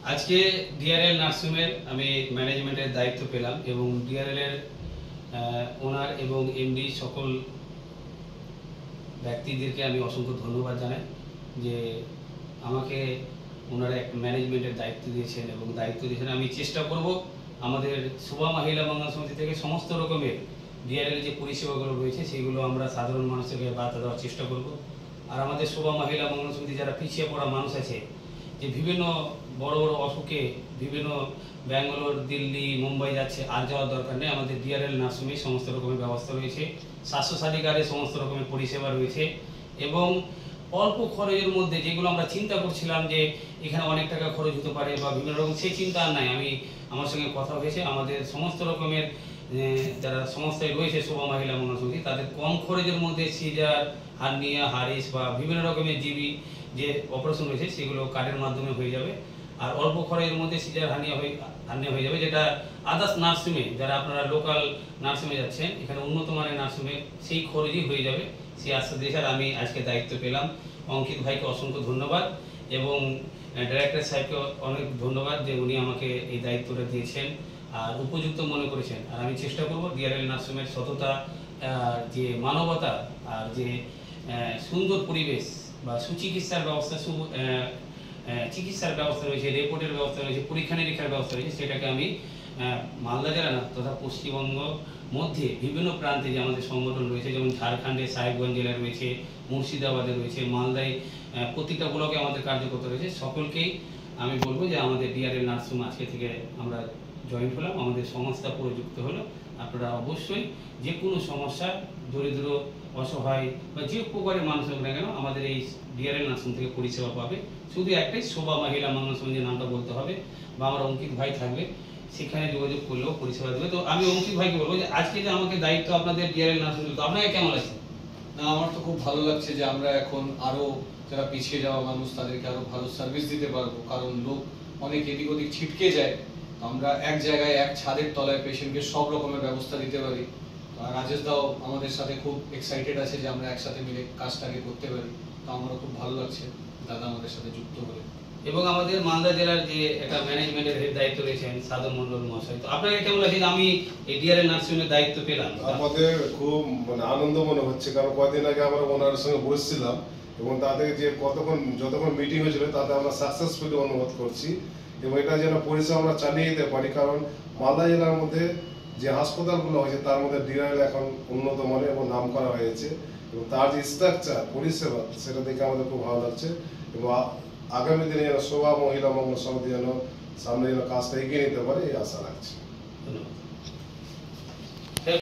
আজকে ডিআরএল নার্সিংয়ের আমি ম্যানেজমেন্টের দায়িত্ব পেলাম এবং ডিআরএল এর ওনার এবং এমডি সকল ব্যক্তিদেরকে আমি অসংখ্য ধন্যবাদ জানাই যে আমাকে ওনারা এক ম্যানেজমেন্টের দায়িত্ব দিয়েছেন এবং দায়িত্ব দিয়েছেন। আমি চেষ্টা করব আমাদের শোভা মহিলা মঙ্গল সমিতি থেকে সমস্ত রকমের ডিআরএল যে পরিষেবাগুলো রয়েছে সেগুলো আমরা সাধারণ মানুষকে বার্তা দেওয়ার চেষ্টা করব। আর আমাদের শোভা মহিলা মঙ্গল সমিতি যারা পিছিয়ে পড়া মানুষ আছে, যে বিভিন্ন বড় বড় অসুখে বিভিন্ন ব্যাঙ্গালোর, দিল্লি, মুম্বাই যাচ্ছে, আর যাওয়ার দরকার নেই। আমাদের ডিআরএল নার্সিংয়ে সমস্ত রকমের ব্যবস্থা রয়েছে, স্বাস্থ্যসাথী কার্ডে সমস্ত রকমের পরিষেবা রয়েছে এবং অল্প খরচের মধ্যে যেগুলো আমরা চিন্তা করছিলাম যে এখানে অনেক টাকা খরচ হতে পারে বা বিভিন্ন রকম, সেই চিন্তা আর নাই। আমার সঙ্গে কথা হয়েছে, আমাদের সমস্ত রকমের যারা সংস্থায় রয়েছে শোভা মহিলা মঙ্গল সমিতি, তাদের কম খরচের মধ্যে সিজার, হার্নিয়া, হারিস বা বিভিন্ন রকমের জিবি যে অপারেশন রয়েছে সেগুলো কার্ডের মাধ্যমে হয়ে যাবে। আর অল্প খরচের মধ্যে সিজার, হার্নিয়া হয়ে যাবে, যেটা আদার্স নার্সিংয়ে যারা আপনারা লোকাল নার্সিংয়ে যাচ্ছেন, এখানে উন্নত মানের নার্সিংয়ে সেই খরচই হয়ে যাবে। সেই আশ্বাস দিয়ে আমি আজকে দায়িত্ব পেলাম। অঙ্কিত ভাইকে অসংখ্য ধন্যবাদ এবং ডাইরেক্টর সাহেবকে অনেক ধন্যবাদ যে উনি আমাকে এই দায়িত্বটা দিয়েছেন আর উপযুক্ত মনে করেছেন। আর আমি চেষ্টা করব ডিআরএল নার্সিংয়ের সততা, যে মানবতা আর যে সুন্দর পরিবেশ বা সুচিকিৎসার ব্যবস্থা, চিকিৎসার ব্যবস্থা রয়েছে, রিপোর্টের ব্যবস্থা রয়েছে, পরীক্ষা নিরীক্ষার ব্যবস্থা রয়েছে, সেটাকে আমি মালদা জেলা না তথা পশ্চিমবঙ্গ মধ্যে বিভিন্ন প্রান্তে যে আমাদের সংগঠন রয়েছে, যেমন ঝাড়খণ্ডে সাহেবগঞ্জ জেলায় রয়েছে, মুর্শিদাবাদে রয়েছে, মালদায় প্রতিটা ব্লকে আমাদের কার্যকর্তা রয়েছে, সকলকেই আমি বলবো যে আমাদের ডিআরএল নার্সিং আজকে থেকে আমরা জয়েন হলাম, আমাদের সংস্থা পুরো যুক্ত হলো। আপনারা অবশ্যই যে কোনো সমস্যা, দরিদ্র, অসহায় বা যে প্রকারের মানুষ হোক না কেন, আমাদের এই ডিআরএল নার্সিং থেকে পরিষেবা পাবে। শুধু একটাই, শোভা মহিলা মঙ্গল সমিতির নামটা বলতে হবে বা আমার অঙ্কিত ভাই থাকবে, সেখানে যোগাযোগ করলেও পরিষেবা দেবে। তো আমি অঙ্কিত ভাইকে বলবো যে আজকে যে আমাকে দায়িত্ব আপনাদের ডিআরএল নার্সিং, তো আপনাকে কেমন লাগছে? না, আমার তো খুব ভালো লাগছে যে আমরা এখন আরো যারা পিছিয়ে যাওয়া মানুষ তাদেরকে আরো ভালো সার্ভিস দিতে পারবো, কারণ লোক অনেক এদিক ওদিক ছিটকে যায়। আমরা এক জায়গায় এক ছাদের তলায় পেশেন্টকে সব রকমের ব্যবস্থা দিতে পারি। আর রাজেশ দাও আমাদের সাথে খুব এক্সাইটেড আছে যে আমরা একসাথে মিলে কাজটাকে করতে পারি। তো আমারও খুব ভালো লাগছে দাদা আমাদের সাথে যুক্ত হলে। এবং আমাদের মালদা জেলার যে একটা ম্যানেজমেন্টের হেড দায়িত্ব রয়েছেন সাধন মন্ডল মহাশয়, তো আপনাকে কেমন লাগছে আমি এই ডিআরএল নার্সিং এর দায়িত্ব পেলাম? আমাদের খুব আনন্দ মনে হচ্ছে, কারণ কয়েকদিন আগে আমরা ওনার সঙ্গে বসছিলাম এবং তাদের যে যতক্ষণ মিটিং হয়েছিল তাতে আমরা সাকসেসফুলি অনুভব করছি এবং এটা যেন পরিষেবা আমরা চালিয়ে যেতে পারি। কারণ মালদা জেলার মধ্যে যে হাসপাতালগুলো হয়েছে তার মধ্যে ডিআরএল এখন উন্নত মানের এবং নাম করা হয়েছে এবং তার যে স্ট্রাকচার পরিষেবা সেটা দেখে আমাদের খুব ভালো লাগছে এবং আগামী দিনে যেন শোভা মহিলা মঙ্গল সমিতি যেন সামনে যেন কাজটা এগিয়ে নিতে পারে এই আশা রাখছি।